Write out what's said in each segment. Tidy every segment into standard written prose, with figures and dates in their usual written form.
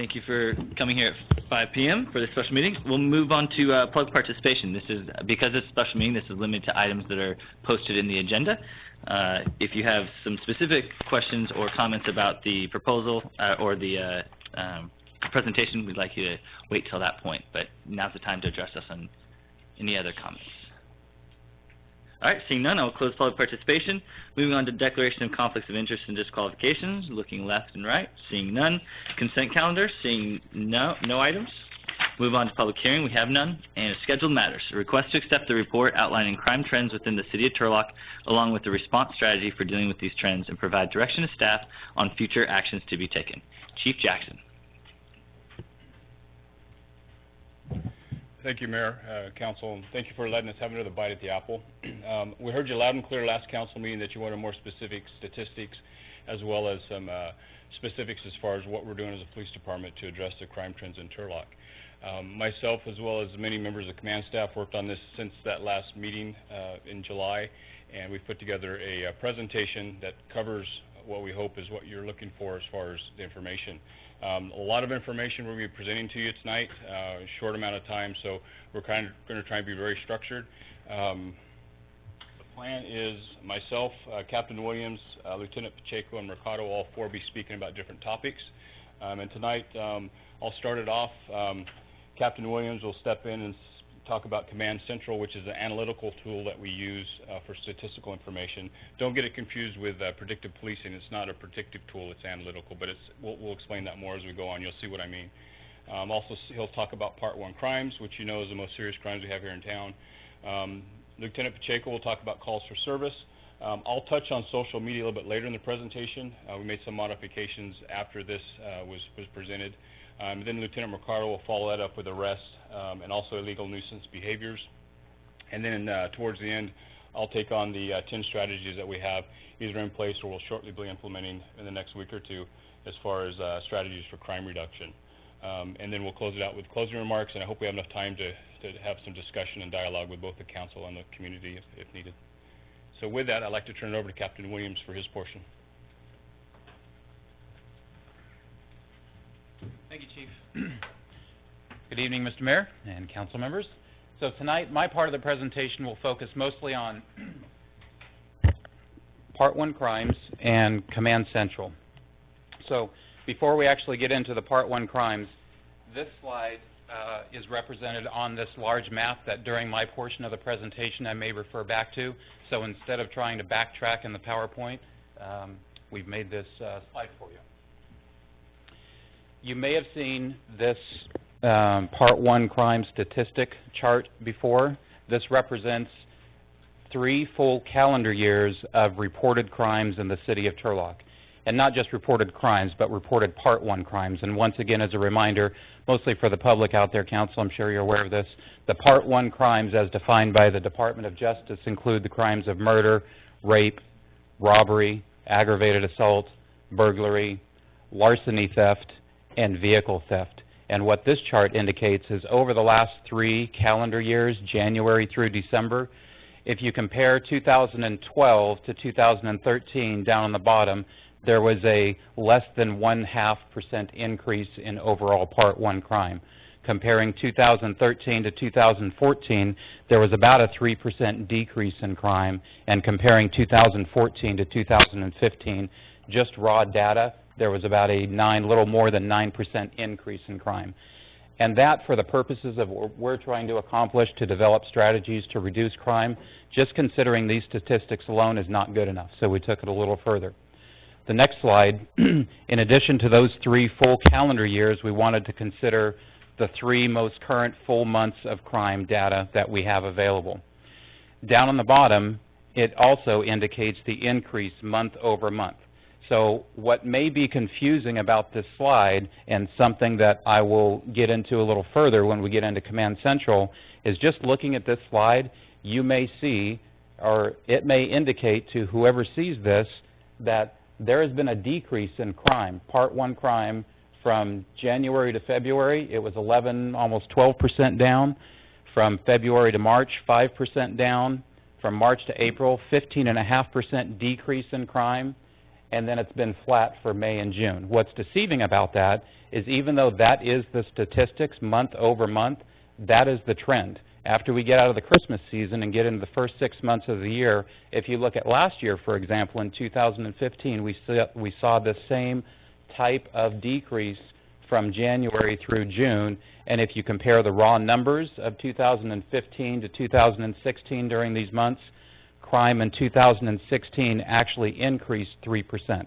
Thank you for coming here at 5 p.m. for this special meeting. We'll move on to public participation. This is, because it's a special meeting, this is limited to items that are posted in the agenda. If you have some specific questions or comments about the proposal or the presentation, we'd like you to wait till that point, but now's the time to address us on any other comments. All right, seeing none, I will close public participation. Moving on to declaration of conflicts of interest and disqualifications, looking left and right, seeing none. Consent calendar, seeing no items. Move on to public hearing, we have none. And scheduled matters, a request to accept the report outlining crime trends within the City of Turlock, along with the response strategy for dealing with these trends, and provide direction to staff on future actions to be taken. Chief Jackson. Thank you, Mayor, Council, and thank you for letting us have another bite at the apple. We heard you loud and clear last council meeting that you wanted more specific statistics as well as some specifics as far as what we're doing as a police department to address the crime trends in Turlock. Myself, as well as many members of command staff, worked on this since that last meeting in July, and we've put together a presentation that covers what we hope is what you're looking for as far as the information. A lot of information we'll be presenting to you tonight, a short amount of time, so we're kind of going to try and be very structured. The plan is myself, Captain Williams, Lieutenant Pacheco, and Mercado, all four be speaking about different topics. And tonight, I'll start it off. Captain Williams will step in and talk about Command Central, which is an analytical tool that we use for statistical information. Don't get it confused with predictive policing. It's not a predictive tool, it's analytical, but we'll explain that more as we go on. You'll see what I mean. Also, he'll talk about Part 1 crimes, which you know is the most serious crimes we have here in town. Lieutenant Pacheco will talk about calls for service. I'll touch on social media a little bit later in the presentation. We made some modifications after this was presented. Then Lieutenant Mercado will follow that up with the rest, and also illegal nuisance behaviors. And then towards the end, I'll take on the 10 strategies that we have either in place or will shortly be implementing in the next week or two as far as strategies for crime reduction. And then we'll close it out with closing remarks, and I hope we have enough time to have some discussion and dialogue with both the council and the community if needed. So with that, I'd like to turn it over to Captain Williams for his portion. Thank you, Chief. Good evening, Mr. Mayor and council members. So tonight, my part of the presentation will focus mostly on Part 1 crimes and Command Central. So before we actually get into the Part 1 crimes, this slide is represented on this large map that during my portion of the presentation I may refer back to. So instead of trying to backtrack in the PowerPoint, we've made this slide for you. You may have seen this Part 1 crime statistic chart before. This represents 3 full calendar years of reported crimes in the city of Turlock. And not just reported crimes, but reported Part 1 crimes. And once again, as a reminder, mostly for the public out there, Council, I'm sure you're aware of this, the Part 1 crimes as defined by the Department of Justice include the crimes of murder, rape, robbery, aggravated assault, burglary, larceny theft, and vehicle theft. And what this chart indicates is over the last 3 calendar years, January through December, if you compare 2012 to 2013 down on the bottom, there was a less than 0.5% increase in overall Part 1 crime. Comparing 2013 to 2014, there was about a 3% decrease in crime, and comparing 2014 to 2015, just raw data, there was about a little more than 9% increase in crime. And that, for the purposes of what we're trying to accomplish to develop strategies to reduce crime, just considering these statistics alone is not good enough, so we took it a little further. The next slide, in addition to those 3 full calendar years, we wanted to consider the 3 most current full months of crime data that we have available. Down on the bottom, it also indicates the increase month over month. So what may be confusing about this slide, and something that I will get into a little further when we get into Command Central, is just looking at this slide, you may see, or it may indicate to whoever sees this, that there has been a decrease in crime, Part 1 crime, from January to February. It was 11, almost 12% down. From February to March, 5% down. From March to April, 15.5% decrease in crime. and then it's been flat for May and June. What's deceiving about that is even though that is the statistics month over month, that is the trend. After we get out of the Christmas season and get into the first 6 months of the year, if you look at last year, for example, in 2015, we saw the same type of decrease from January through June, and if you compare the raw numbers of 2015 to 2016 during these months, crime in 2016 actually increased 3%.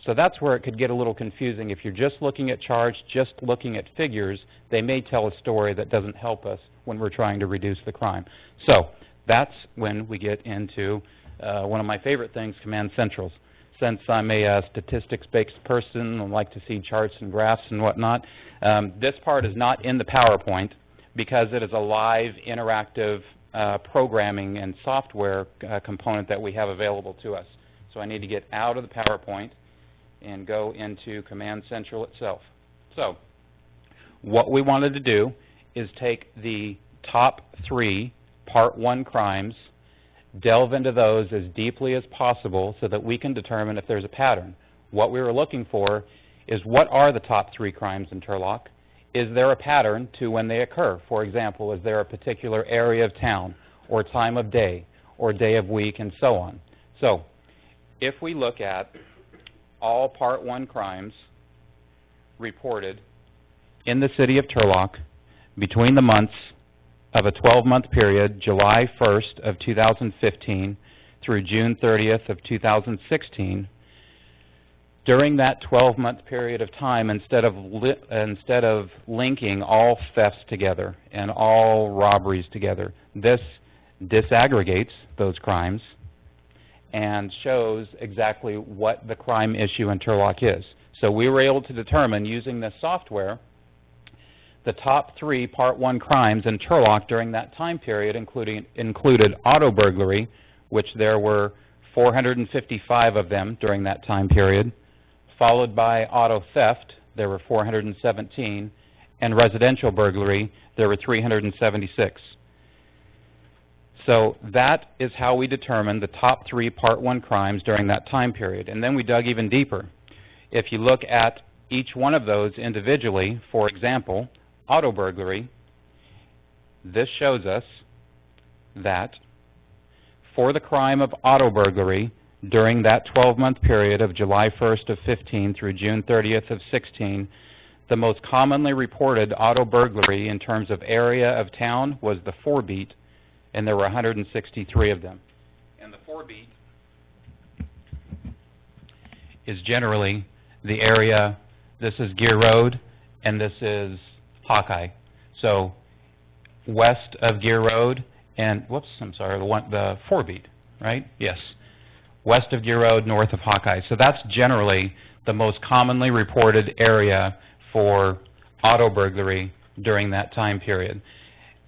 So that's where it could get a little confusing. If you're just looking at charts, just looking at figures, they may tell a story that doesn't help us when we're trying to reduce the crime. So that's when we get into one of my favorite things, Command Centrals. Since I'm a statistics-based person and like to see charts and graphs and whatnot, this part is not in the PowerPoint because it is a live, interactive programming and software component that we have available to us. So I need to get out of the PowerPoint and go into Command Central itself. So what we wanted to do is take the top 3 Part 1 crimes, delve into those as deeply as possible so that we can determine if there's a pattern. What we were looking for is what are the top 3 crimes in Turlock? Is there a pattern to when they occur? For example, is there a particular area of town or time of day or day of week and so on? So if we look at all Part 1 crimes reported in the city of Turlock between the months of a 12-month period, July 1st of 2015 through June 30th of 2016, during that 12-month period of time, instead of linking all thefts together and all robberies together, this disaggregates those crimes and shows exactly what the crime issue in Turlock is. So we were able to determine, using this software, the top 3 Part 1 crimes in Turlock during that time period included auto burglary, which there were 455 of them during that time period, followed by auto theft, there were 417, and residential burglary, there were 376. So that is how we determined the top 3 Part 1 crimes during that time period. And then we dug even deeper. If you look at each one of those individually, for example, auto burglary, this shows us that for the crime of auto burglary during that 12-month period of July 1st of 15 through June 30th of 16, the most commonly reported auto burglary in terms of area of town was the 4-beat, and there were 163 of them. And the 4-beat is generally the area, this is Gear Road, and this is Hawkeye. So west of Gear Road, and, whoops, I'm sorry, the 4-beat, right? Yes. West of Gear Road, north of Hawkeye. So that's generally the most commonly reported area for auto burglary during that time period.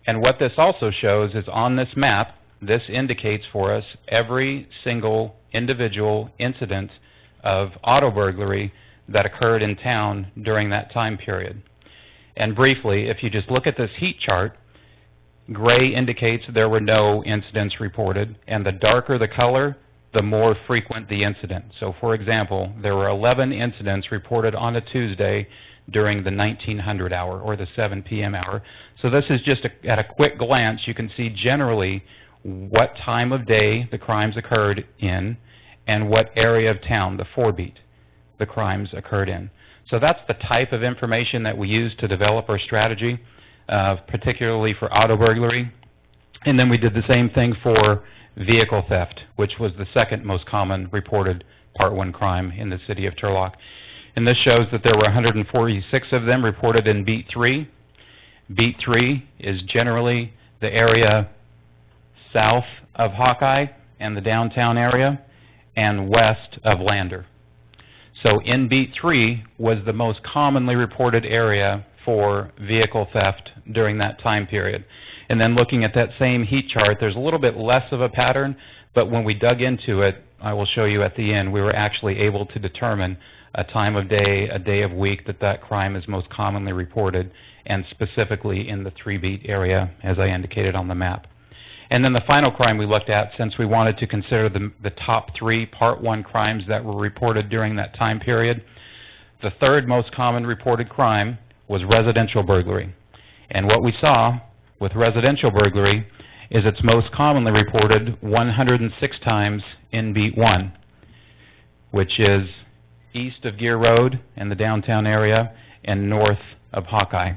And what this also shows is on this map, this indicates for us every single individual incident of auto burglary that occurred in town during that time period. And briefly, if you just look at this heat chart, gray indicates there were no incidents reported, and the darker the color, the more frequent the incident. So for example, there were 11 incidents reported on a Tuesday during the 1900 hour or the 7 p.m. hour. So this is just at a quick glance, you can see generally what time of day the crimes occurred in and what area of town, the 4-beat, the crimes occurred in. So that's the type of information that we use to develop our strategy, particularly for auto burglary. And then we did the same thing for vehicle theft, which was the second most common reported Part 1 crime in the city of Turlock. And this shows that there were 146 of them reported in Beat 3. Beat 3 is generally the area south of Hawkeye and the downtown area and west of Lander. So in Beat 3 was the most commonly reported area for vehicle theft during that time period. And then looking at that same heat chart, there's a little bit less of a pattern, but when we dug into it, I will show you at the end, we were actually able to determine a time of day, a day of week that crime is most commonly reported, and specifically in the 3-beat area, as I indicated on the map. And then the final crime we looked at, since we wanted to consider the top 3 Part 1 crimes that were reported during that time period, the third most common reported crime was residential burglary. And what we saw with residential burglary is it's most commonly reported 106 times in Beat 1, which is east of Gear Road in the downtown area and north of Hawkeye.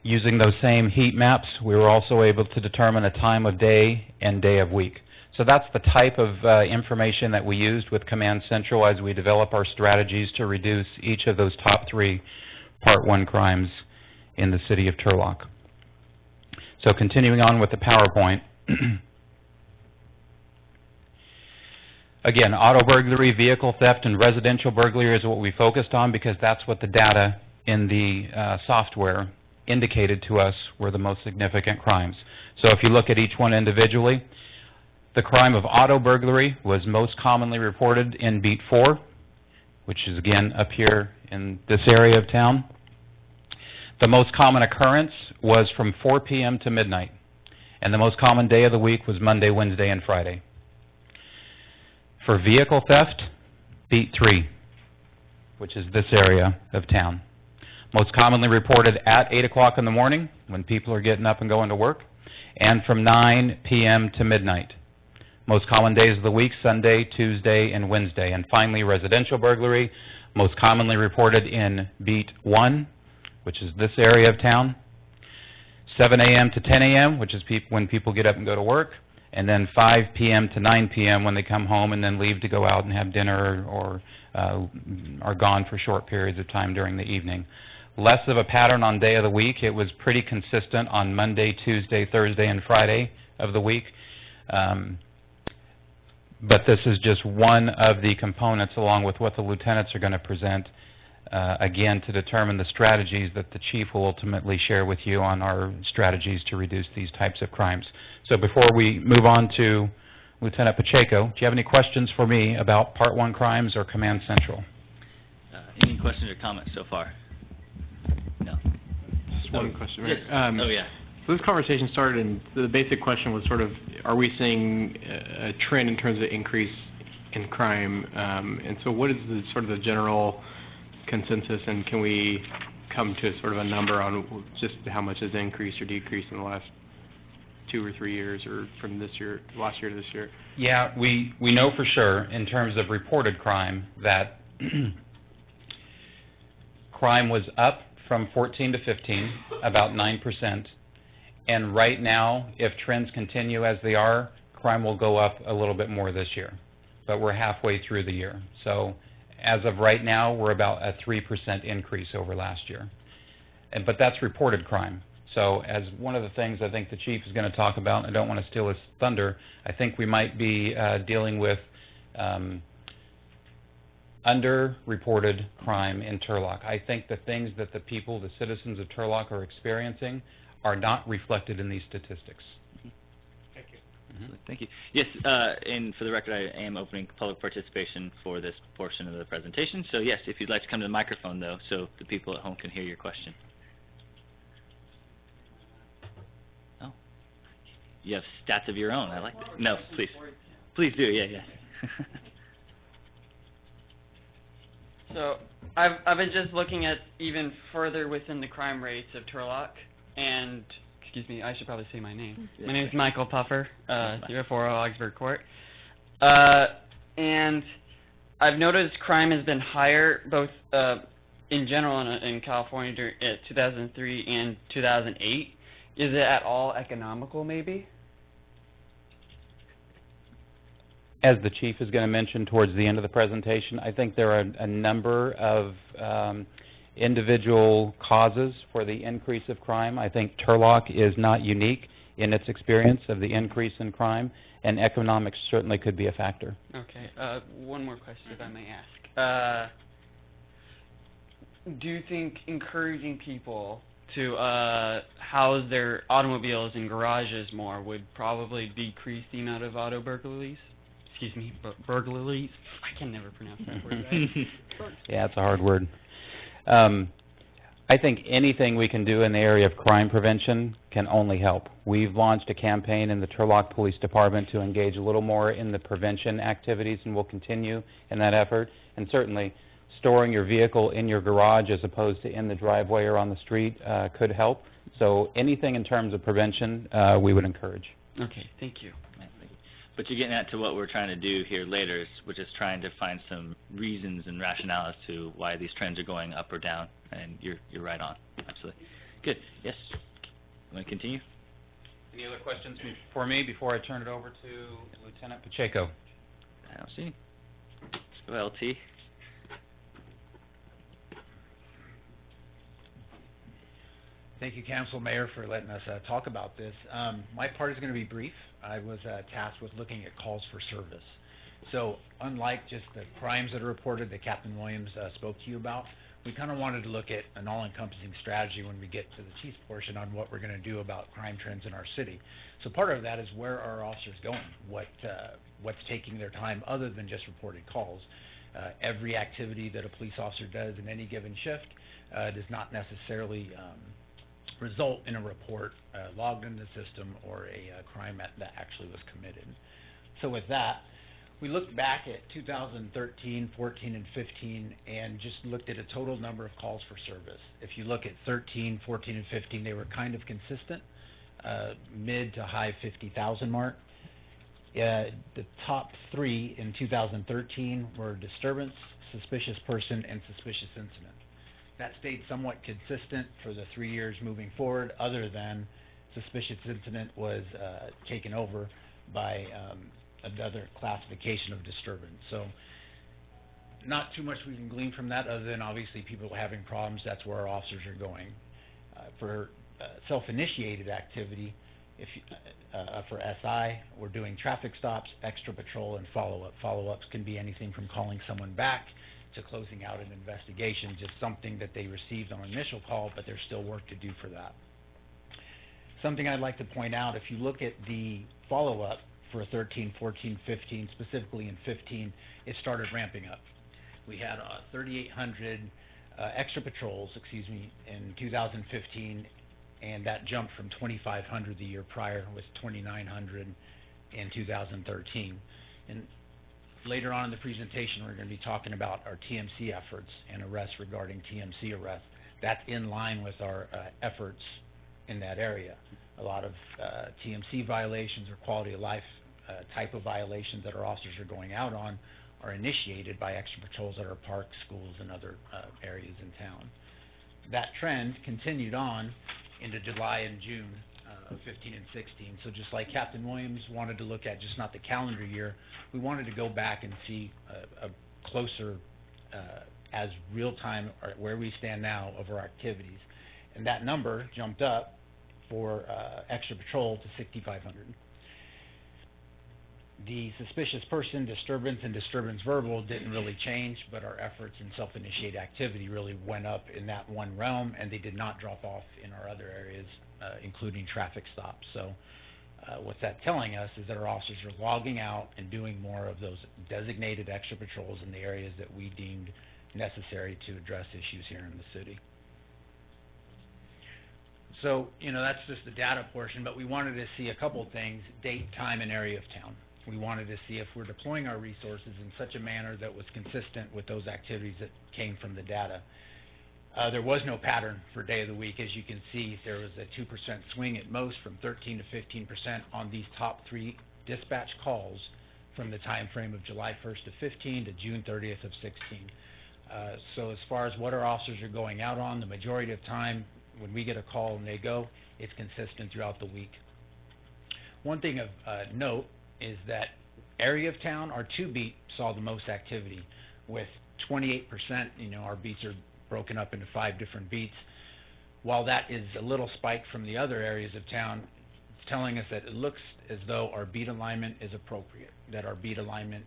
Using those same heat maps, we were also able to determine a time of day and day of week. So that's the type of information that we used with Command Central as we develop our strategies to reduce each of those top 3 Part 1 crimes in the city of Turlock. So continuing on with the PowerPoint. Again, auto burglary, vehicle theft, and residential burglary is what we focused on because that's what the data in the software indicated to us were the most significant crimes. So if you look at each one individually, the crime of auto burglary was most commonly reported in Beat 4, which is again up here in this area of town. The most common occurrence was from 4 p.m. to midnight, and the most common day of the week was Monday, Wednesday, and Friday. For vehicle theft, Beat 3, which is this area of town. Most commonly reported at 8 o'clock in the morning when people are getting up and going to work, and from 9 p.m. to midnight. Most common days of the week, Sunday, Tuesday, and Wednesday. And finally, residential burglary, most commonly reported in Beat 1, which is this area of town, 7 a.m. to 10 a.m., which is when people get up and go to work, and then 5 p.m. to 9 p.m. when they come home and then leave to go out and have dinner or are gone for short periods of time during the evening. Less of a pattern on day of the week. It was pretty consistent on Monday, Tuesday, Thursday, and Friday of the week. But this is just one of the components along with what the lieutenants are going to present, again, to determine the strategies that the chief will ultimately share with you on our strategies to reduce these types of crimes. So before we move on to Lieutenant Pacheco, do you have any questions for me about Part 1 crimes or Command Central? Any questions or comments so far? No. Just one question. Yes. Right? Oh, yeah. So this conversation started, and the basic question was sort of, are we seeing a trend in terms of increase in crime? And so what is the sort of the general consensus, and can we come to sort of a number on just how much has increased or decreased in the last 2 or 3 years, or from this year, last year to this year? Yeah, we know for sure in terms of reported crime that crime was up from 14 to 15, about 9%. And right now, if trends continue as they are, crime will go up a little bit more this year. But we're halfway through the year. So as of right now, we're about a 3% increase over last year. But that's reported crime. So as one of the things I think the chief is going to talk about, and I don't want to steal his thunder, I think we might be dealing with underreported crime in Turlock. I think the things that the people, the citizens of Turlock are experiencing are not reflected in these statistics. Thank you. Mm-hmm. Thank you. Yes, and for the record, I am opening public participation for this portion of the presentation. So yes, if you'd like to come to the microphone, though, so the people at home can hear your question. Oh, you have stats of your own. I like that. No, please. Please do, yeah. So I've been just looking at even further within the crime rates of Turlock, and excuse me, I should probably say my name. Yeah. My name is Michael Puffer, 040 Augsburg Court, and I've noticed crime has been higher both in general in California during 2003 and 2008. Is it at all economical, maybe? As the chief is going to mention towards the end of the presentation, I think there are a number of individual causes for the increase of crime. I think Turlock is not unique in its experience of the increase in crime, and economics certainly could be a factor. Okay. One more question, if I may ask. Do you think encouraging people to house their automobiles in garages more would probably decrease the amount of auto burglaries? Excuse me, burglaries. I can never pronounce that word right. Yeah, it's a hard word. I think anything we can do in the area of crime prevention can only help. We've launched a campaign in the Turlock Police Department to engage a little more in the prevention activities, and we'll continue in that effort. And certainly, storing your vehicle in your garage as opposed to in the driveway or on the street could help. So anything in terms of prevention, we would encourage. Okay, thank you. But you're getting at to what we're trying to do here later, which is trying to find some reasons and rationale as to why these trends are going up or down, and you're right on. Absolutely. Good. Yes? Want to continue? Any other questions for me before I turn it over to Lieutenant Pacheco? I don't see any. Let's go LT. Thank you, Council Mayor, for letting us talk about this. My part is going to be brief. I was tasked with looking at calls for service. So unlike just the crimes that are reported that Captain Williams spoke to you about, we kind of wanted to look at an all-encompassing strategy when we get to the chief's portion on what we're going to do about crime trends in our city. So part of that is where are our officers going? What's taking their time other than just reported calls? Every activity that a police officer does in any given shift does not necessarily result in a report logged in the system or a crime that actually was committed. So with that, we looked back at 2013, 14, and 15 and just looked at a total number of calls for service. If you look at 13, 14, and 15, they were kind of consistent, mid to high 50,000 mark. The top three in 2013 were disturbance, suspicious person, and suspicious incident. That stayed somewhat consistent for the 3 years moving forward, other than suspicious incident was taken over by another classification of disturbance. So not too much we can glean from that, other than obviously people having problems. That's where our officers are going. For self-initiated activity, for SI, we're doing traffic stops, extra patrol, and follow-up. Follow-ups can be anything from calling someone back to closing out an investigation, just something that they received on an initial call, but there's still work to do for that. Something I'd like to point out, if you look at the follow-up for 13, 14, 15, specifically in 15, it started ramping up. We had 3,800 extra patrols, in 2015, and that jumped from 2,500 the year prior, with 2,900 in 2013. And later on in the presentation, we're going to be talking about our TMC efforts and arrests regarding TMC arrests. That's in line with our efforts in that area. A lot of TMC violations or quality of life type of violations that our officers are going out on are initiated by extra patrols at our parks, schools, and other areas in town. That trend continued on into July and June of 15 and 16. So just like Captain Williams wanted to look at just not the calendar year, we wanted to go back and see a closer as real time where we stand now of our activities. And that number jumped up for extra patrol to 6,500. The suspicious person, disturbance, and disturbance verbal didn't really change, but our efforts in self-initiated activity really went up in that one realm, and they did not drop off in our other areas, including traffic stops. So what's that telling us is that our officers are logging out and doing more of those designated extra patrols in the areas that we deemed necessary to address issues here in the city. So, that's just the data portion, but we wanted to see a couple things: date, time, and area of town. We wanted to see if we're deploying our resources in such a manner that was consistent with those activities that came from the data. There was no pattern for day of the week. As you can see, there was a 2% swing at most, from 13 to 15% on these top three dispatch calls from the time frame of July 1st of 15 to June 30th of 16. So as far as what our officers are going out on, the majority of time when we get a call and they go, it's consistent throughout the week. One thing of note is that area of town, our 2 beat saw the most activity with 28%. Our beats are broken up into 5 different beats. While that is a little spike from the other areas of town, it's telling us that it looks as though our beat alignment is appropriate, that our beat alignment,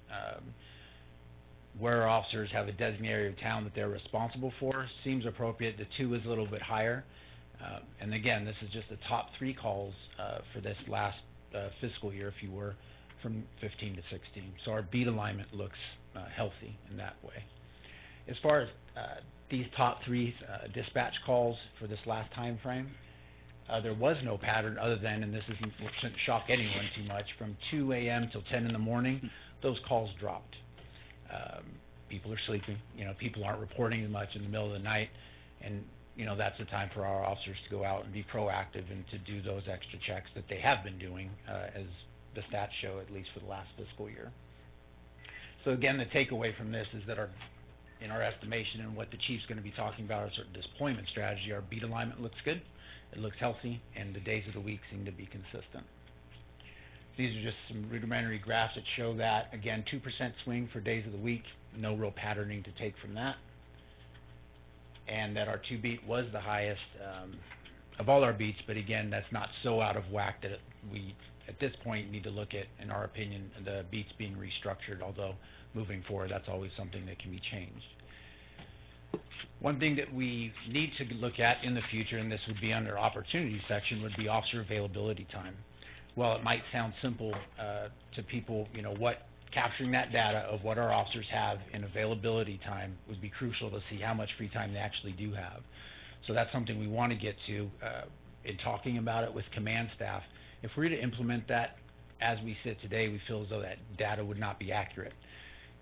where our officers have a designated area of town that they're responsible for, seems appropriate. The 2 is a little bit higher. And again, this is just the top 3 calls for this last fiscal year, if you were, from 15 to 16. So our beat alignment looks healthy in that way. As far as these top three dispatch calls for this last time frame, there was no pattern other than, and this shouldn't shock anyone too much, from 2 a.m. till 10 in the morning, those calls dropped. People are sleeping, people aren't reporting as much in the middle of the night, and that's the time for our officers to go out and be proactive and to do those extra checks that they have been doing, as the stats show, at least for the last fiscal year. So again, the takeaway from this is that in our estimation and what the chief's going to be talking about, our sort of deployment strategy, our beat alignment looks good, it looks healthy, and the days of the week seem to be consistent. These are just some rudimentary graphs that show that. Again, 2% swing for days of the week, no real patterning to take from that. And that our 2-beat was the highest of all our beats, but again, that's not so out of whack that we, at this point, need to look at, in our opinion, the beats being restructured, although moving forward, that's always something that can be changed. One thing that we need to look at in the future, and this would be under opportunity section, would be officer availability time. While it might sound simple to people, capturing that data of what our officers have in availability time would be crucial to see how much free time they actually do have. So that's something we want to get to in talking about it with command staff. If we were to implement that as we sit today, we feel as though that data would not be accurate.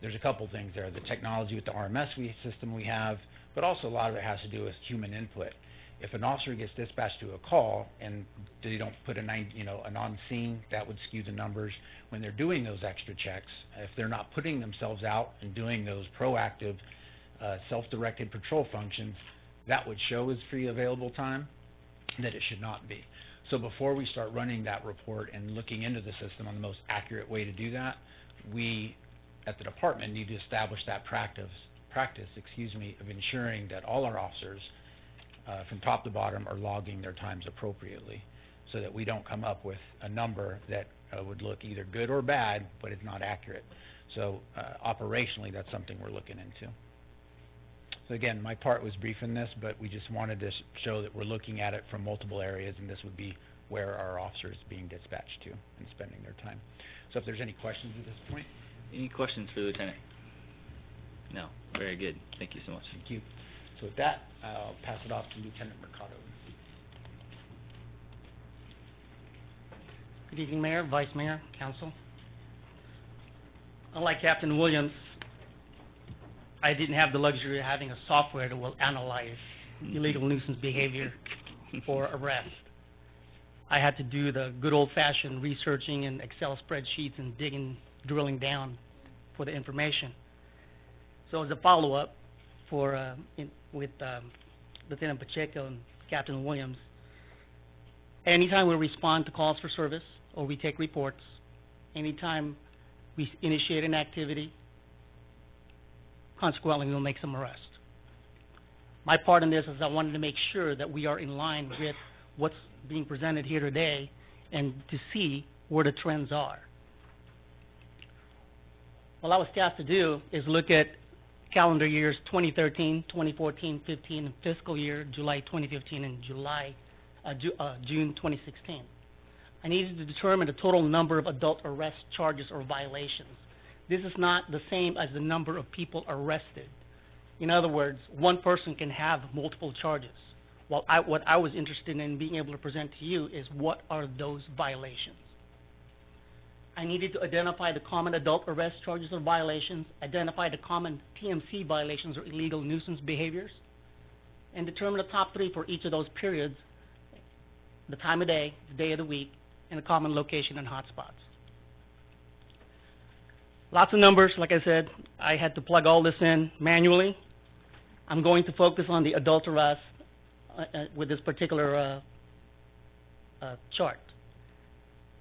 There's a couple things there. The technology with the RMS system we have, but also a lot of it has to do with human input. If an officer gets dispatched to a call and they don't put an on-scene, that would skew the numbers. When they're doing those extra checks, if they're not putting themselves out and doing those proactive, self-directed patrol functions, that would show as free available time, that it should not be. So before we start running that report and looking into the system on the most accurate way to do that, we at the department need to establish that practice, of ensuring that all our officers from top to bottom are logging their times appropriately, so that we don't come up with a number that would look either good or bad, but it's not accurate. So operationally, that's something we're looking into. So again, my part was brief in this, but we just wanted to show that we're looking at it from multiple areas, and this would be where our officers being dispatched to and spending their time. So if there's any questions at this point. Any questions for the Lieutenant? No. Very good. Thank you so much. Thank you. So with that, I'll pass it off to Lieutenant Mercado. Good evening, Mayor, Vice Mayor, Council. Unlike Captain Williams, I didn't have the luxury of having a software that will analyze illegal nuisance behavior for arrest. I had to do the good old-fashioned researching in Excel spreadsheets and drilling down for the information. So as a follow-up with Lieutenant Pacheco and Captain Williams, anytime we respond to calls for service or we take reports, anytime we initiate an activity, consequently we'll make some arrests. My part in this is I wanted to make sure that we are in line with what's being presented here today and to see where the trends are. What I was tasked to do is look at calendar years 2013, 2014, 15, and fiscal year July 2015 and June 2016. I needed to determine the total number of adult arrest charges or violations. This is not the same as the number of people arrested. In other words, one person can have multiple charges. What I was interested in being able to present to you is what are those violations. I needed to identify the common adult arrest charges or violations, identify the common TMC violations or illegal nuisance behaviors, and determine the top three for each of those periods, the time of day, the day of the week, and the common location and hotspots. Lots of numbers, like I said. I had to plug all this in manually. I'm going to focus on the adult arrest with this particular chart.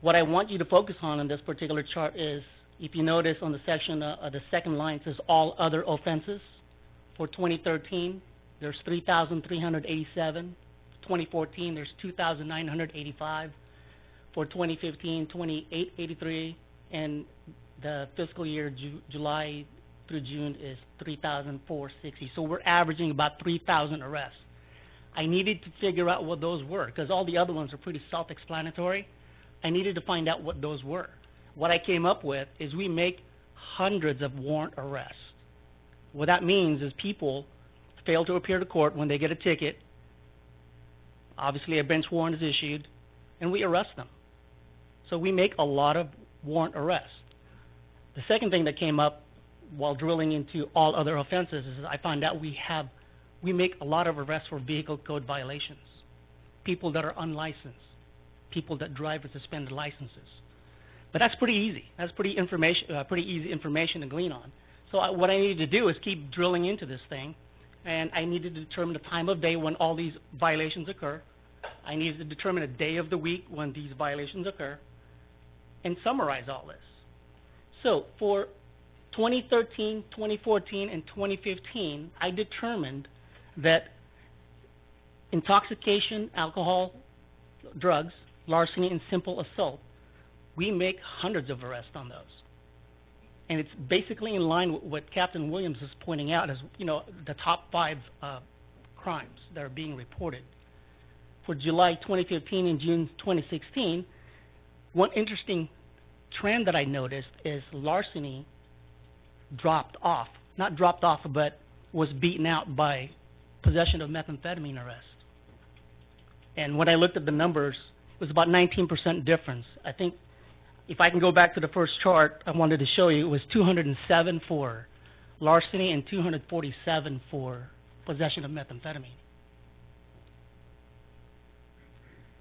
What I want you to focus on in this particular chart is, if you notice on the section, the second line, it says all other offenses. For 2013, there's 3,387. 2014, there's 2,985. For 2015, 2,883. And the fiscal year July through June is 3,460. So we're averaging about 3,000 arrests. I needed to figure out what those were, because all the other ones are pretty self-explanatory. I needed to find out what those were. What I came up with is we make hundreds of warrant arrests. What that means is people fail to appear to court when they get a ticket. Obviously, a bench warrant is issued, and we arrest them. So we make a lot of warrant arrests. The second thing that came up while drilling into all other offenses is I found out we make a lot of arrests for vehicle code violations. People that are unlicensed, people that drive with suspended licenses. But that's pretty easy. That's pretty easy information to glean on. So what I needed to do is keep drilling into this thing, and I needed to determine the time of day when all these violations occur. I needed to determine a day of the week when these violations occur, and summarize all this. So for 2013, 2014, and 2015, I determined that intoxication, alcohol, drugs, larceny, and simple assault, we make hundreds of arrests on those. And it's basically in line with what Captain Williams is pointing out as, the top 5 crimes that are being reported. For July 2015 and June 2016, one interesting trend that I noticed is larceny dropped off. Not dropped off, but was beaten out by possession of methamphetamine arrest. And when I looked at the numbers, it was about 19% difference. I think if I can go back to the first chart I wanted to show you, it was 207 for larceny and 247 for possession of methamphetamine.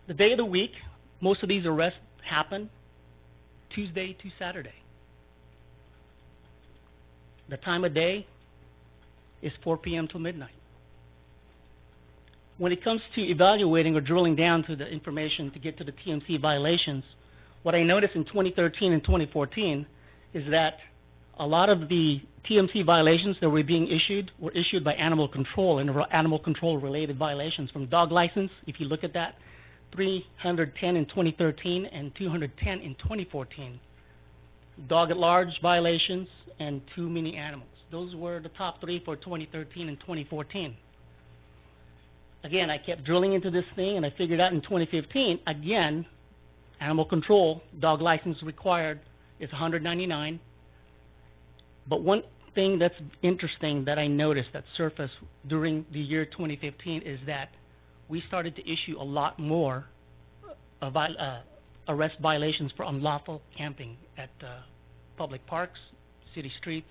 The day of the week, most of these arrests happen Tuesday to Saturday. The time of day is 4 p.m. till midnight. When it comes to evaluating or drilling down to the information to get to the TMC violations, what I noticed in 2013 and 2014 is that a lot of the TMC violations that were being issued were issued by animal control, and animal control related violations. From dog license, if you look at that, 310 in 2013 and 210 in 2014. Dog at large violations and too many animals. Those were the top 3 for 2013 and 2014. Again, I kept drilling into this thing, and I figured out in 2015, again, animal control, dog license required is $199. But one thing that's interesting that I noticed that surfaced during the year 2015 is that we started to issue a lot more arrest violations for unlawful camping at public parks, city streets.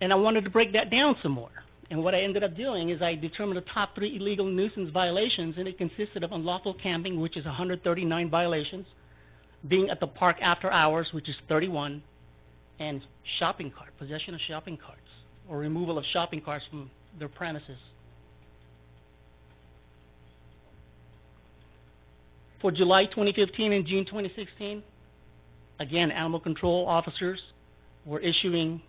And I wanted to break that down some more. And what I ended up doing is I determined the top 3 illegal nuisance violations, and it consisted of unlawful camping, which is 139 violations, being at the park after hours, which is 31, and shopping cart, possession of shopping carts, or removal of shopping carts from their premises. For July 2015 and June 2016, again, animal control officers were issuing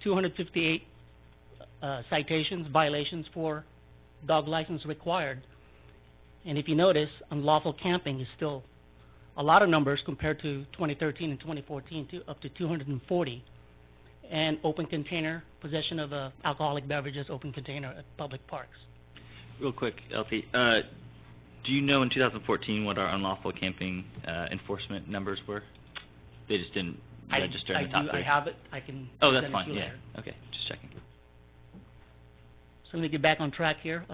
258 citations, violations for dog license required. And if you notice, unlawful camping is still a lot of numbers compared to 2013 and 2014, up to 240. And open container, possession of alcoholic beverages, open container at public parks. Real quick, LT, do you know in 2014 what our unlawful camping enforcement numbers were? They just didn't register in the top 3. I have it. I can. Oh, that's fine. Yeah. Later. Okay, just checking. So let me get back on track here.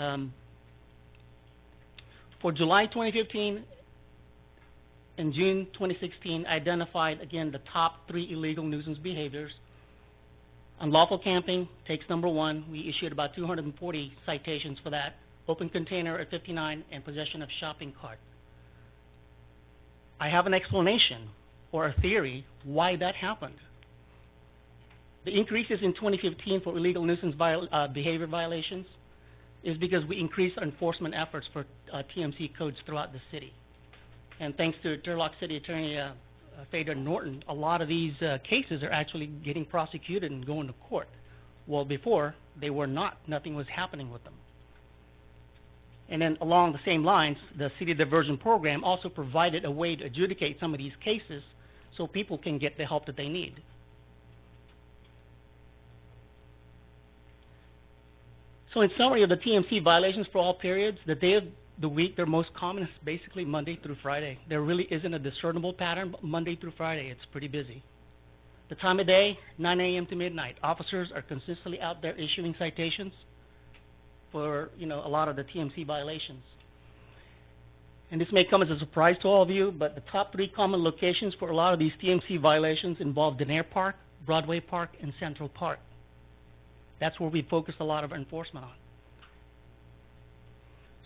For July 2015 and June 2016, I identified, again, the top 3 illegal nuisance behaviors. Unlawful camping takes number 1. We issued about 240 citations for that. Open container at 59, and possession of shopping cart. I have an explanation or a theory why that happened. The increases in 2015 for illegal nuisance behavior violations is because we increased our enforcement efforts for TMC codes throughout the city. And thanks to Turlock City Attorney Fader Norton, a lot of these cases are actually getting prosecuted and going to court. Well, before, they were not. Nothing was happening with them. And then along the same lines, the City Diversion Program also provided a way to adjudicate some of these cases so people can get the help that they need. So in summary of the TMC violations for all periods, the day of the week they're most common is basically Monday through Friday. There really isn't a discernible pattern, but Monday through Friday it's pretty busy. The time of day, 9 a.m. to midnight. Officers are consistently out there issuing citations for, you know, a lot of the TMC violations. And this may come as a surprise to all of you, but the top 3 common locations for a lot of these TMC violations involve Denier Park, Broadway Park, and Central Park. That's where we focus a lot of our enforcement on.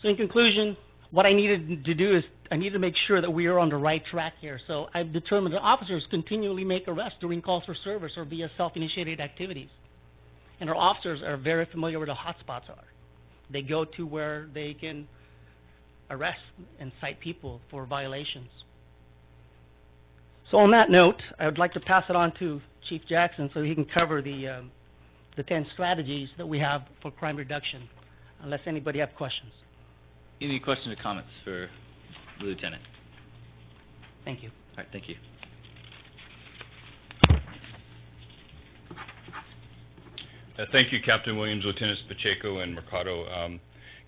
So in conclusion, what I needed to do is I needed to make sure that we are on the right track here. So I've determined that officers continually make arrests during calls for service or via self-initiated activities. And our officers are very familiar where the hotspots are. They go to where they can arrest and cite people for violations. So on that note, I would like to pass it on to Chief Jackson so he can cover the 10 strategies that we have for crime reduction, unless anybody have questions. Any questions or comments for the Lieutenant? Thank you. All right, thank you. Thank you, Captain Williams, Lieutenants Pacheco and Mercado.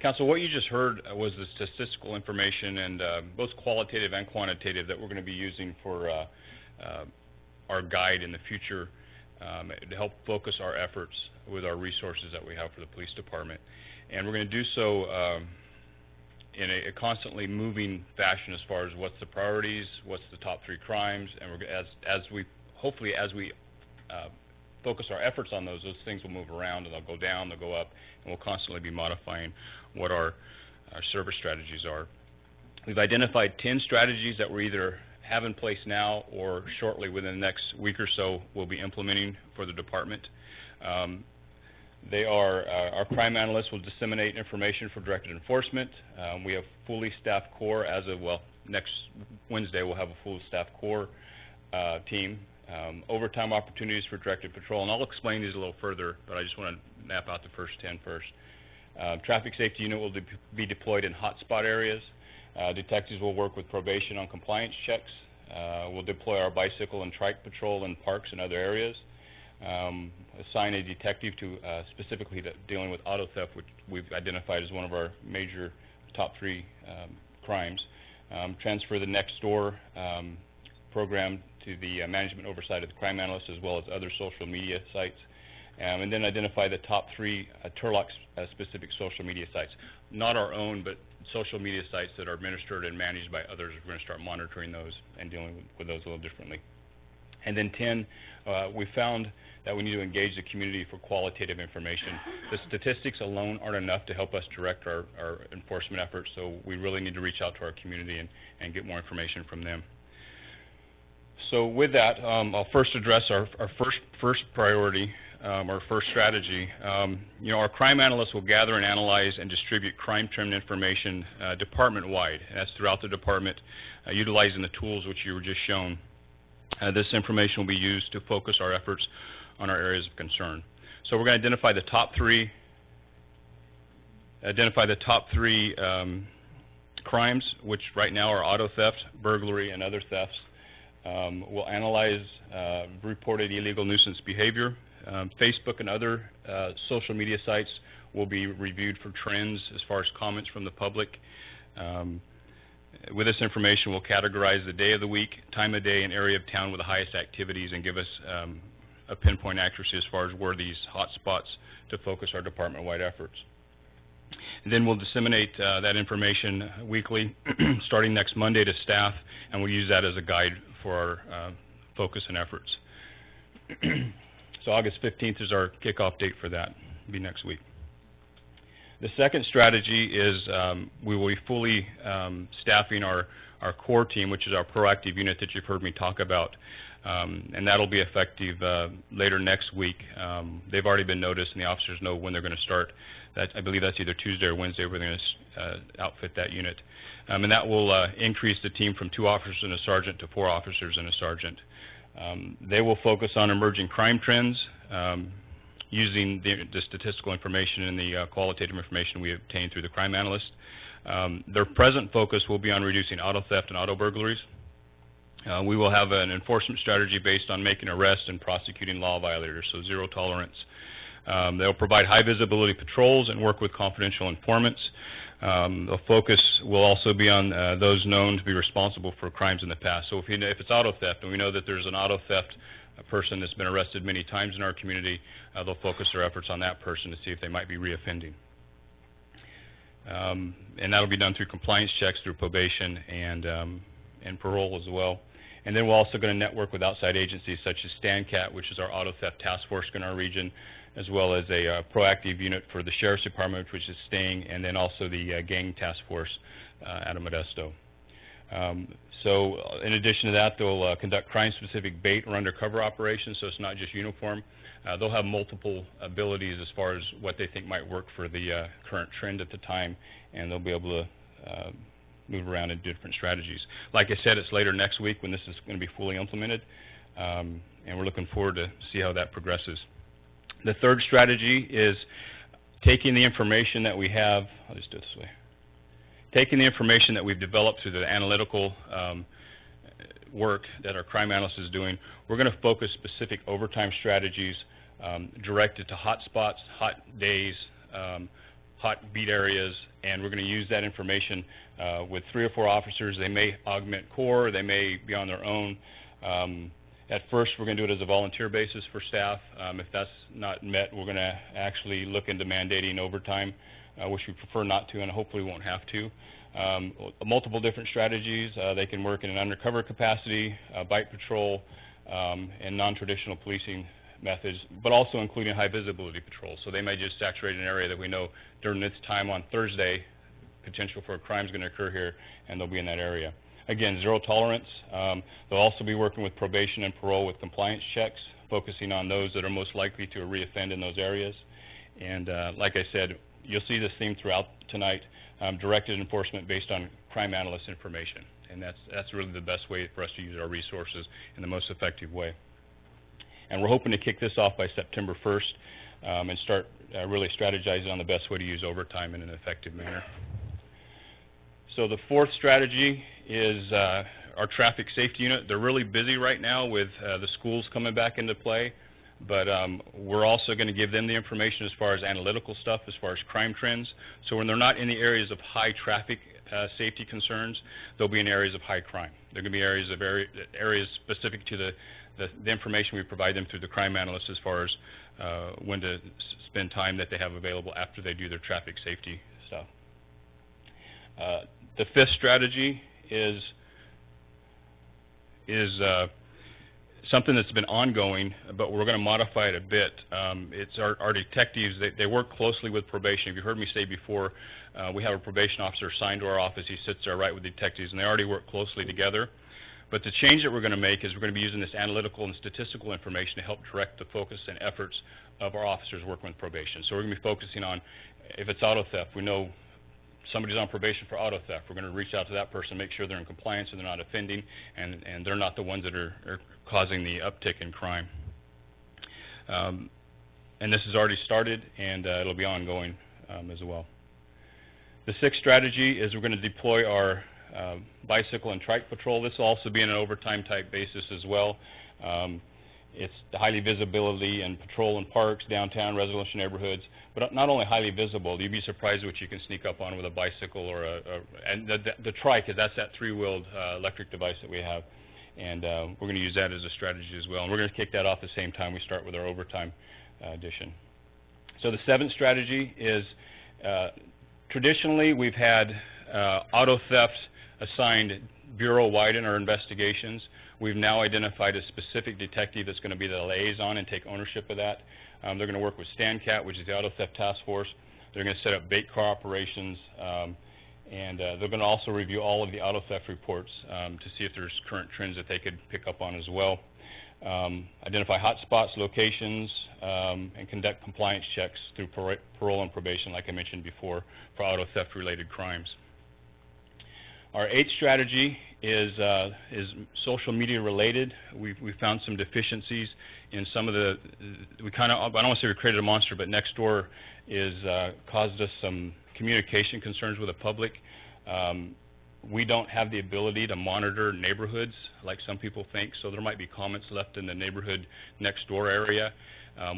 Council, what you just heard was the statistical information and both qualitative and quantitative that we're going to be using for our guide in the future to help focus our efforts with our resources that we have for the police department. And we're going to do so in a constantly moving fashion as far as what's the priorities, what's the top 3 crimes, and we're, as we focus our efforts on those things will move around and they'll go down, they'll go up, and we'll constantly be modifying what our service strategies are. We've identified 10 strategies that we either have in place now or shortly within the next week or so we'll be implementing for the department. They are, our crime analysts will disseminate information for directed enforcement. We have fully staffed core as of, well, next Wednesday we'll have a full staffed core team. Overtime opportunities for directed patrol, and I'll explain these a little further, but I just want to map out the first 10 first. Traffic safety unit will be deployed in hotspot areas. Detectives will work with probation on compliance checks. We'll deploy our bicycle and trike patrol in parks and other areas. Assign a detective to specifically dealing with auto theft, which we've identified as one of our major top 3 crimes. Transfer the next door program to the management oversight of the crime analyst as well as other social media sites. And then identify the top 3 Turlock specific social media sites. Not our own, but social media sites that are administered and managed by others. We're going to start monitoring those and dealing with those a little differently. And then 10, we found that we need to engage the community for qualitative information. The statistics alone aren't enough to help us direct our enforcement efforts, so we really need to reach out to our community and get more information from them. So with that, I'll first address our first priority, our first strategy. You know, our crime analysts will gather and analyze and distribute crime trend information department-wide. That's throughout the department, utilizing the tools which you were just shown. This information will be used to focus our efforts on our areas of concern. So we're going to identify the top 3 crimes, which right now are auto theft, burglary, and other thefts. We'll analyze reported illegal nuisance behavior. Facebook and other social media sites will be reviewed for trends as far as comments from the public. With this information, we'll categorize the day of the week, time of day, and area of town with the highest activities and give us a pinpoint accuracy as far as where these hot spots to focus our department-wide efforts. And then we'll disseminate that information weekly, starting next Monday to staff, and we'll use that as a guide for our focus and efforts. So August 15th is our kickoff date for that. It'll be next week. The second strategy is we will be fully staffing our core team, which is our proactive unit that you've heard me talk about, and that'll be effective later next week. They've already been noticed, and the officers know when they're going to start. I believe that's either Tuesday or Wednesday we're going to outfit that unit. And that will increase the team from 2 officers and a sergeant to 4 officers and a sergeant. They will focus on emerging crime trends, using the statistical information and the qualitative information we obtained through the crime analyst. Their present focus will be on reducing auto theft and auto burglaries. We will have an enforcement strategy based on making arrests and prosecuting law violators, so zero tolerance. They'll provide high visibility patrols and work with confidential informants. The focus will also be on those known to be responsible for crimes in the past. So if it's auto theft, and we know that there's an auto theft person that's been arrested many times in our community, they'll focus their efforts on that person to see if they might be reoffending. And that'll be done through compliance checks, through probation, and parole as well. And then we're also going to network with outside agencies such as StanCat, which is our auto theft task force in our region, as well as a proactive unit for the Sheriff's Department, which is staying, and then also the gang task force out of Modesto. So in addition to that, they'll conduct crime-specific bait or undercover operations, so it's not just uniform. They'll have multiple abilities as far as what they think might work for the current trend at the time, and they'll be able to move around in different strategies. Like I said, it's later next week when this is going to be fully implemented, and we're looking forward to see how that progresses. The third strategy is taking the information that we have, I'll just do it this way, taking the information that we've developed through the analytical work that our crime analyst is doing. We're going to focus specific overtime strategies directed to hot spots, hot days, hot beat areas, and we're going to use that information with 3 or 4 officers. They may augment corps, they may be on their own. At first, we're going to do it as a volunteer basis for staff. If that's not met, we're going to actually look into mandating overtime, which we prefer not to and hopefully won't have to. Multiple different strategies. They can work in an undercover capacity, bike patrol, and non-traditional policing methods, but also including high visibility patrols. So they may just saturate an area that we know during this time on Thursday, potential for a crime is going to occur here, and they'll be in that area. Again, zero tolerance. They'll also be working with probation and parole with compliance checks, focusing on those that are most likely to reoffend in those areas. And like I said, you'll see this theme throughout tonight, directed enforcement based on crime analyst information. And that's really the best way for us to use our resources in the most effective way. And we're hoping to kick this off by September 1st and start really strategizing on the best way to use overtime in an effective manner. So the fourth strategy is our traffic safety unit. They're really busy right now with the schools coming back into play, but we're also going to give them the information as far as analytical stuff, as far as crime trends. So when they're not in the areas of high traffic safety concerns, they'll be in areas of high crime. They're going to be areas specific to the information we provide them through the crime analyst as far as when to spend time that they have available after they do their traffic safety stuff. The fifth strategy is something that's been ongoing, but we're going to modify it a bit. It's our detectives, they work closely with probation. If you heard me say before, we have a probation officer assigned to our office. He sits there right with detectives, and they already work closely together. But the change that we're going to make is we're going to be using this analytical and statistical information to help direct the focus and efforts of our officers working with probation. So we're going to be focusing on, if it's auto theft, we know somebody's on probation for auto theft. We're going to reach out to that person, make sure they're in compliance and they're not offending, and they're not the ones that are causing the uptick in crime. And this has already started, and it'll be ongoing as well. The sixth strategy is we're going to deploy our bicycle and trike patrol. This will also be in an overtime type basis as well. It's the highly visibility and patrol in parks, downtown, residential neighborhoods, but not only highly visible, you'd be surprised what you can sneak up on with a bicycle or and the trike, that's that 3-wheeled electric device that we have, and we're going to use that as a strategy as well. And we're going to kick that off the same time we start with our overtime edition. So the seventh strategy is traditionally we've had auto theft assigned bureau-wide in our investigations. We've now identified a specific detective that's going to be the liaison and take ownership of that. They're going to work with StanCat, which is the Auto Theft Task Force. They're going to set up bait car operations, and they're going to also review all of the auto theft reports to see if there's current trends that they could pick up on as well. Identify hot spots, locations, and conduct compliance checks through parole and probation, like I mentioned before, for auto theft-related crimes. Our eighth strategy is social media related. We found some deficiencies in some of the, I don't want to say we created a monster, but Nextdoor caused us some communication concerns with the public. We don't have the ability to monitor neighborhoods like some people think, so there might be comments left in the neighborhood next door area.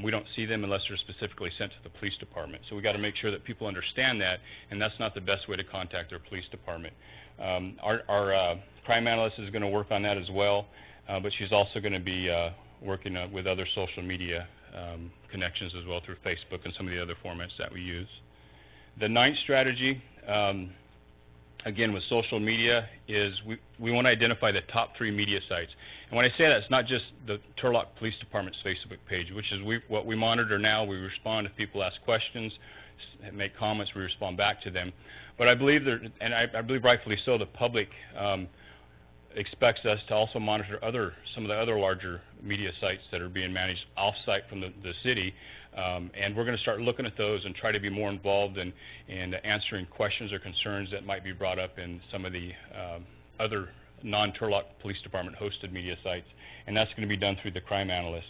We don't see them unless they're specifically sent to the police department. So we got to make sure that people understand that, and that's not the best way to contact their police department. Our crime analyst is going to work on that as well, but she's also going to be working with other social media connections as well through Facebook and some of the other formats that we use. The ninth strategy, again with social media, is we want to identify the top 3 media sites. And when I say that, it's not just the Turlock Police Department's Facebook page, which is what we monitor now. We respond if people ask questions, make comments, we respond back to them. But I believe, I believe rightfully so, the public expects us to also monitor some of the other larger media sites that are being managed off-site from the city, and we're going to start looking at those and try to be more involved in answering questions or concerns that might be brought up in some of the other non-Turlock Police Department hosted media sites, and that's going to be done through the crime analyst.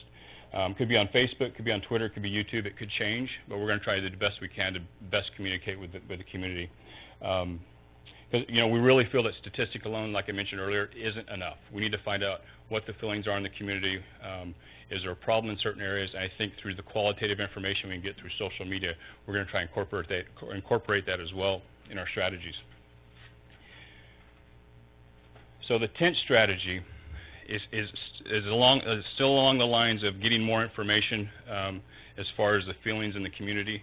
Could be on Facebook, could be on Twitter, could be YouTube, it could change, but we're going to try to do the best we can to best communicate with the community. Because, you know, we really feel that statistics alone, like I mentioned earlier, isn't enough. We need to find out what the feelings are in the community. Is there a problem in certain areas? And I think through the qualitative information we can get through social media, we're going to try and incorporate that as well in our strategies. So the 10th strategy is still along the lines of getting more information as far as the feelings in the community.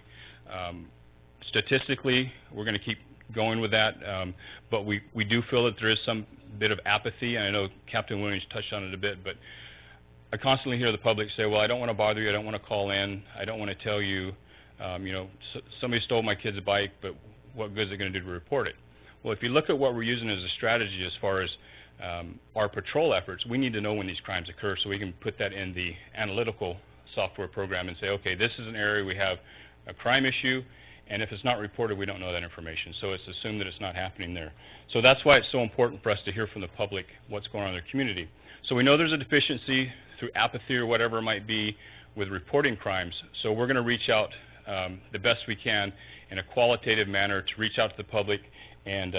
Statistically, we're going to keep going with that, but we do feel that there is some bit of apathy, and I know Captain Williams touched on it a bit, but I constantly hear the public say, well, I don't want to bother you, I don't want to call in, I don't want to tell you, you know, somebody stole my kid's bike, but what good is it going to do to report it? Well, if you look at what we're using as a strategy as far as our patrol efforts, we need to know when these crimes occur so we can put that in the analytical software program and say, okay, this is an area we have a crime issue, and if it's not reported, we don't know that information. So it's assumed that it's not happening there. So that's why it's so important for us to hear from the public what's going on in their community. So we know there's a deficiency through apathy or whatever it might be with reporting crimes. So we're going to reach out the best we can in a qualitative manner to reach out to the public and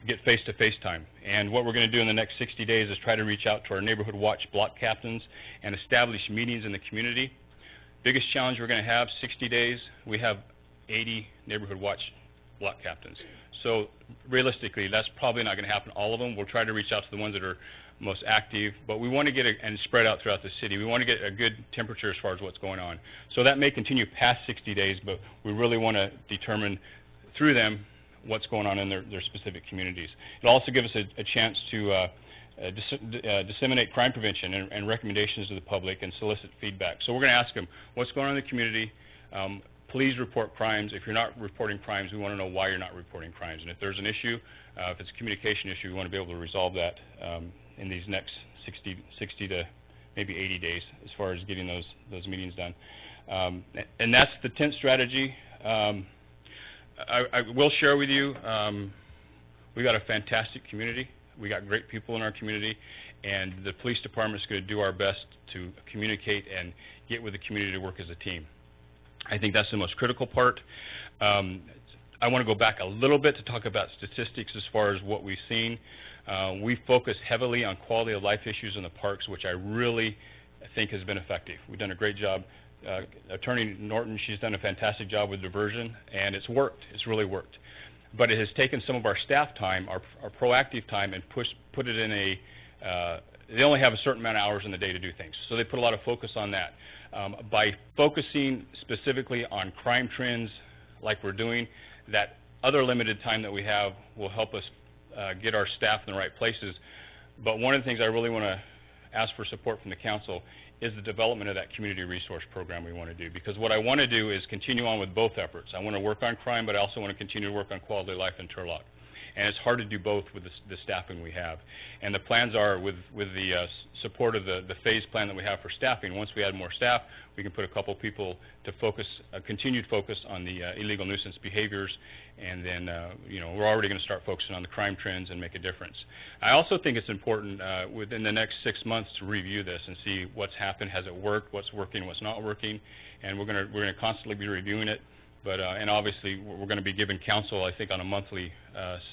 get face-to-face time. And what we're going to do in the next 60 days is try to reach out to our neighborhood watch block captains and establish meetings in the community. Biggest challenge we're going to have, 60 days, we have 80 neighborhood watch block captains. So realistically, that's probably not going to happen all of them. We'll try to reach out to the ones that are most active, but we want to get and spread out throughout the city. We want to get a good temperature as far as what's going on. So that may continue past 60 days, but we really want to determine through them what's going on in their specific communities. It'll also give us a chance to disseminate crime prevention and recommendations to the public and solicit feedback. So we're going to ask them, what's going on in the community? Please report crimes. If you're not reporting crimes, we want to know why you're not reporting crimes. And if there's an issue, if it's a communication issue, we want to be able to resolve that in these next 60 to maybe 80 days as far as getting those meetings done. And that's the 10th strategy. I will share with you, we got a fantastic community. We got great people in our community, and the police department is going to do our best to communicate and get with the community to work as a team. I think that's the most critical part. I want to go back a little bit to talk about statistics as far as what we've seen. We focus heavily on quality of life issues in the parks, which I really think has been effective. We've done a great job. Attorney Norton, she's done a fantastic job with diversion, and it's worked. It's really worked. But it has taken some of our staff time, our proactive time, and put it in a, they only have a certain amount of hours in the day to do things. So they put a lot of focus on that. By focusing specifically on crime trends like we're doing, that other limited time that we have will help us get our staff in the right places. But one of the things I really want to ask for support from the council is the development of that community resource program we want to do. Because what I want to do is continue on with both efforts. I want to work on crime, but I also want to continue to work on quality of life in Turlock. And it's hard to do both with the staffing we have. And the plans are, with the support of the phase plan that we have for staffing, once we add more staff, we can put a couple people to focus, continued focus on the illegal nuisance behaviors, and then, you know, we're already going to start focusing on the crime trends and make a difference. I also think it's important within the next 6 months to review this and see what's happened, has it worked, what's working, what's not working, and we're going to constantly be reviewing it. But and obviously, we're going to be giving council, I think, on a monthly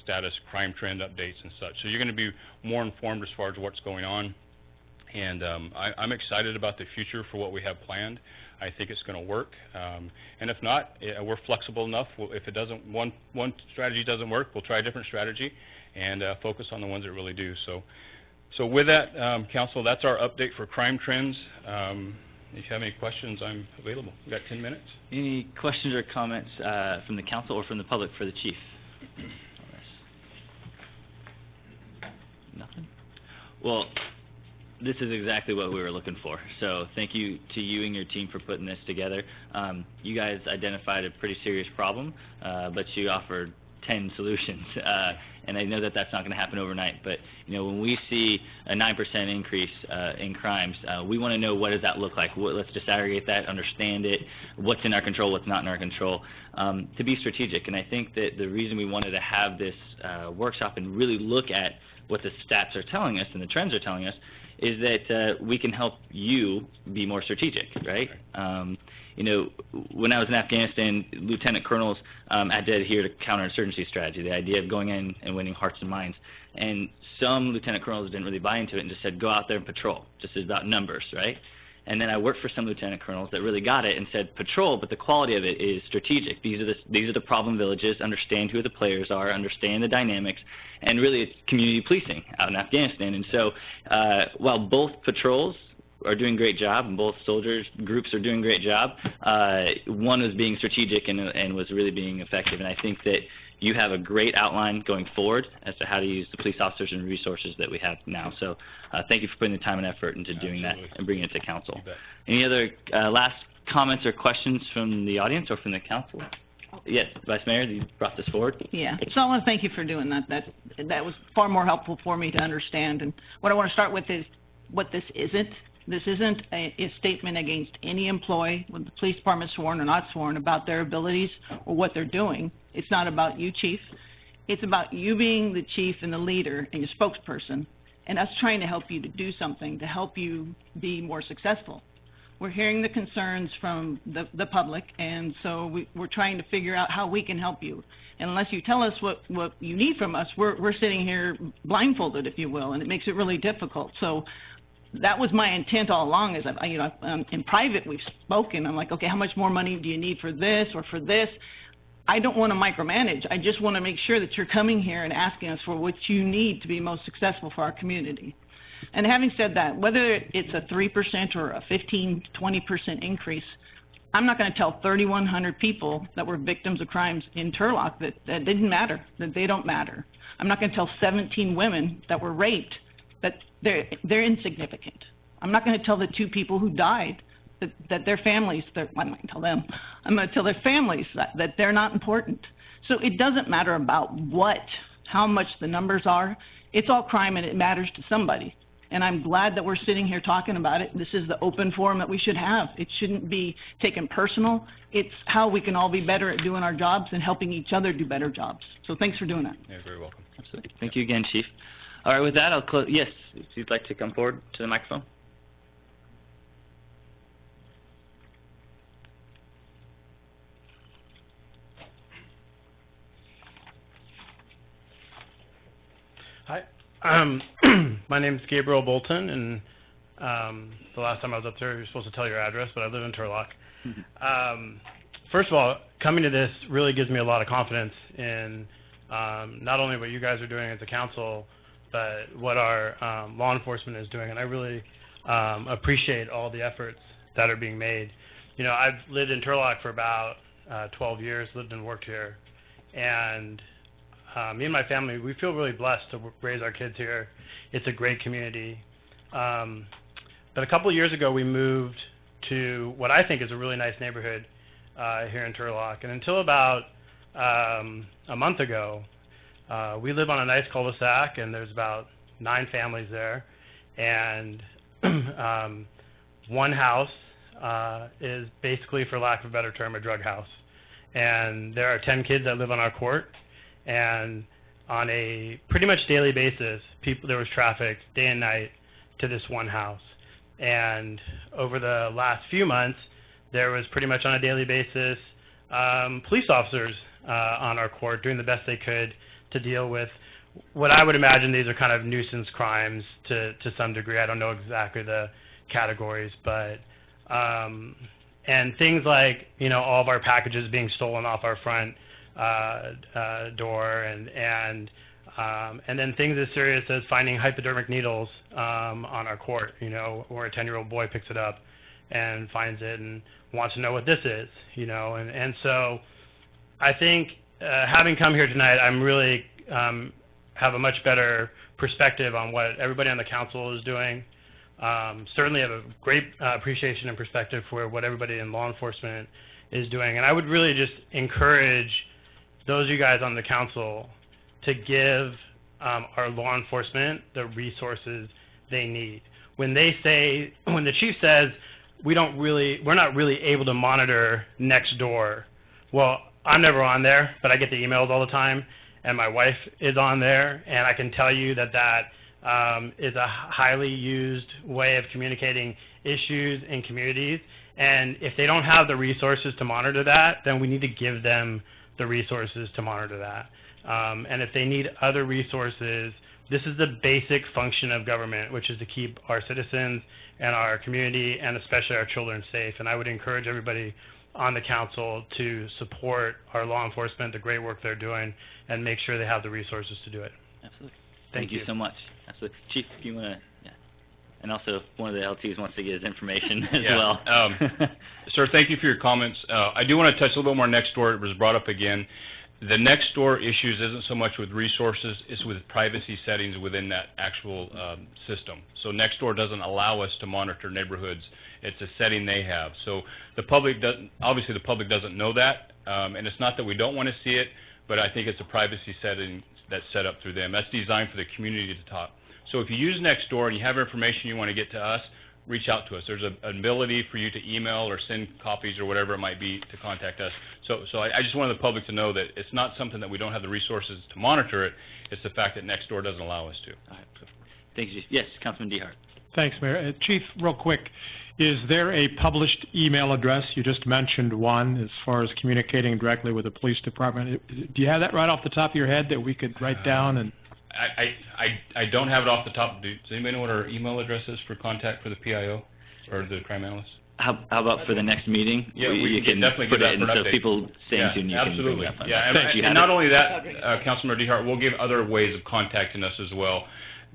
status crime trend updates and such. So you're going to be more informed as far as what's going on. And I'm excited about the future for what we have planned. I think it's going to work. And if not, we're flexible enough. If it doesn't, one strategy doesn't work, we'll try a different strategy and focus on the ones that really do. So with that, council, that's our update for crime trends. If you have any questions, I'm available. We've got 10 minutes. Any questions or comments from the council or from the public for the chief? Nothing? Well, this is exactly what we were looking for. So thank you to you and your team for putting this together. You guys identified a pretty serious problem, but you offered 10 solutions. And I know that that's not going to happen overnight, but when we see a 9% increase in crimes, we want to know, what does that look like? Let's disaggregate that, understand it, what's in our control, what's not in our control, to be strategic. And I think that the reason we wanted to have this workshop and really look at what the stats are telling us and the trends are telling us is that we can help you be more strategic, right? When I was in Afghanistan, lieutenant colonels had to adhere to counterinsurgency strategy, the idea of going in and winning hearts and minds. And some lieutenant colonels didn't really buy into it and just said, go out there and patrol. Just about numbers, right? And then I worked for some lieutenant colonels that really got it and said, patrol, but the quality of it is strategic. These are the problem villages. Understand who the players are. Understand the dynamics. And really, it's community policing out in Afghanistan. And so, while both patrols are doing a great job and both soldiers groups are doing a great job, one was being strategic and was really being effective. And I think that you have a great outline going forward as to how to use the police officers and resources that we have now. So thank you for putting the time and effort into doing that and bringing it to council. Any other last comments or questions from the audience or from the council? Yes, Vice Mayor, you brought this forward. Yeah, so I want to thank you for doing that. That was far more helpful for me to understand. And what I want to start with is what this isn't. This isn't a statement against any employee, whether the police department sworn or not sworn, about their abilities or what they're doing. It's not about you, Chief. It's about you being the chief and the leader and your spokesperson, and us trying to help you to do something to help you be more successful. We're hearing the concerns from the public, and so we're trying to figure out how we can help you. And unless you tell us what you need from us, we're sitting here blindfolded, if you will, and it makes it really difficult. So that was my intent all along. Is in private we've spoken. I'm like, okay, how much more money do you need for this or for this? I don't want to micromanage. I just want to make sure that you're coming here and asking us for what you need to be most successful for our community. And having said that, whether it's a 3% or a 15, 20% increase, I'm not going to tell 3,100 people that were victims of crimes in Turlock that didn't matter, that they don't matter. I'm not going to tell 17 women that were raped that they're insignificant. I'm not going to tell the 2 people who died that their families, I'm not going to tell them. I'm going to tell their families that they're not important. So it doesn't matter about how much the numbers are. It's all crime and it matters to somebody. And I'm glad that we're sitting here talking about it. This is the open forum that we should have. It shouldn't be taken personal. It's how we can all be better at doing our jobs and helping each other do better jobs. So thanks for doing that. You're very welcome. Absolutely. Thank you again, Chief. All right, with that, I'll close. Yes, if you'd like to come forward to the microphone. Hi, my name is Gabriel Bolton, and the last time I was up there, you're supposed to tell your address, but I live in Turlock. First of all, coming to this really gives me a lot of confidence in not only what you guys are doing as a council, but what our law enforcement is doing, and I really appreciate all the efforts that are being made. I've lived in Turlock for about 12 years, lived and worked here, and me and my family, we feel really blessed to raise our kids here. It's a great community. But a couple of years ago, we moved to what I think is a really nice neighborhood here in Turlock. And until about a month ago, we live on a nice cul-de-sac, and there's about 9 families there. And one house is basically, for lack of a better term, a drug house. And there are 10 kids that live on our court. And on a pretty much daily basis, there was traffic day and night to this one house. And over the last few months, there was pretty much on a daily basis police officers on our court doing the best they could to deal with what I would imagine these are kind of nuisance crimes to some degree. I don't know exactly the categories, but and things like, you know, all of our packages being stolen off our front door, and then things as serious as finding hypodermic needles on our court, you know, where a 10-year-old boy picks it up and finds it and wants to know what this is, you know, and so I think having come here tonight, I'm really have a much better perspective on what everybody on the council is doing. Certainly have a great appreciation and perspective for what everybody in law enforcement is doing. And I would really just encourage those of you guys on the council to give our law enforcement the resources they need. When the chief says, we're not really able to monitor next door, well, I'm never on there, but I get the emails all the time, and my wife is on there, and I can tell you that is a highly used way of communicating issues in communities. And if they don't have the resources to monitor that, then we need to give them the resources to monitor that. And if they need other resources, this is the basic function of government, which is to keep our citizens and our community and especially our children safe. And I would encourage everybody on the council to support our law enforcement, the great work they're doing, and make sure they have the resources to do it. Absolutely. Thank you so much. Absolutely. Chief, if you want to, yeah. And also, one of the LTs wants to get his information as well. Sir, thank you for your comments. I do want to touch a little bit more next door. It was brought up again. The next door issues isn't so much with resources, it's with privacy settings within that actual system. So next door doesn't allow us to monitor neighborhoods. It's a setting they have. So the public obviously the public doesn't know that, and it's not that we don't want to see it, but I think it's a privacy setting that's set up through them. That's designed for the community to talk. So if you use Nextdoor and you have information you want to get to us, reach out to us. There's an ability for you to email or send copies or whatever it might be to contact us. So I just wanted the public to know that it's not something that we don't have the resources to monitor it. It's the fact that Nextdoor doesn't allow us to. All right. Thank you. Yes, Councilman DeHart. Thanks, Mayor. Chief, real quick, is there a published email address? You just mentioned one as far as communicating directly with the police department. Do you have that right off the top of your head that we could write down? And I don't have it off the top. Does anybody know what our email address is for contact for the PIO or the crime analyst? How about for the next meeting? Yeah, you can definitely put give it that in for an so update. people staying tuned, you absolutely. can bring Yeah, that up. and not only that, Councilman DeHart, we'll give other ways of contacting us as well.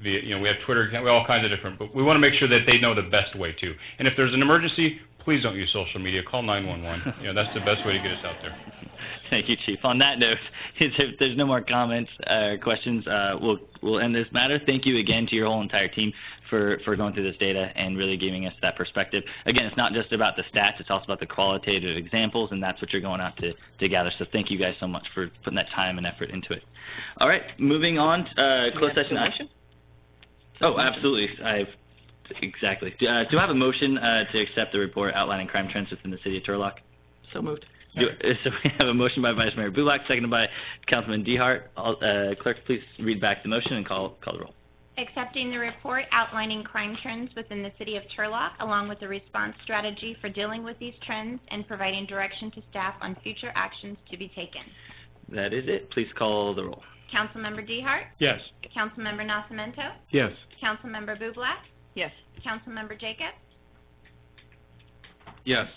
We have Twitter, we have all kinds of different, but we want to make sure that they know the best way too. And if there's an emergency, please don't use social media. Call 911. That's the best way to get us out there. Thank you, Chief. On that note, if there's no more comments or questions, we'll end this matter. Thank you again to your whole entire team for going through this data and really giving us that perspective. Again, it's not just about the stats, it's also about the qualitative examples, and that's what you're going out to gather. So thank you guys so much for putting that time and effort into it. All right, moving on, closed session action. Oh, absolutely. Exactly. Do I have a motion to accept the report outlining crime trends within the city of Turlock? So moved. So we have a motion by Vice Mayor Bulak, seconded by Councilman DeHart. Clerk, please read back the motion and call the roll. Accepting the report outlining crime trends within the city of Turlock, along with the response strategy for dealing with these trends and providing direction to staff on future actions to be taken. That is it. Please call the roll. Councilmember DeHart? yes. Councilmember Nascimento? Yes. Councilmember Bublak? Yes. Councilmember Jacobs? Yes.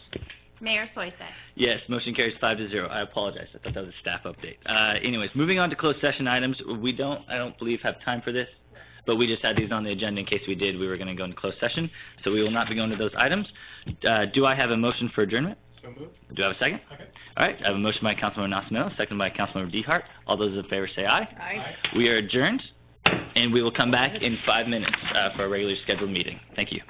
Mayor Soisek? Yes, motion carries 5-0. I apologize. I thought that was a staff update. Anyways, moving on to closed session items. I don't believe have time for this, but we just had these on the agenda in case we did. We were going to go into closed session, so we will not be going to those items. Do I have a motion for adjournment? So moved. Do I have a second? Okay. All right, I have a motion by Councilmember Nascimento, second by Councilmember DeHart. All those in favor say aye. Aye. We are adjourned, and we will come back in 5 minutes for a regularly scheduled meeting. Thank you.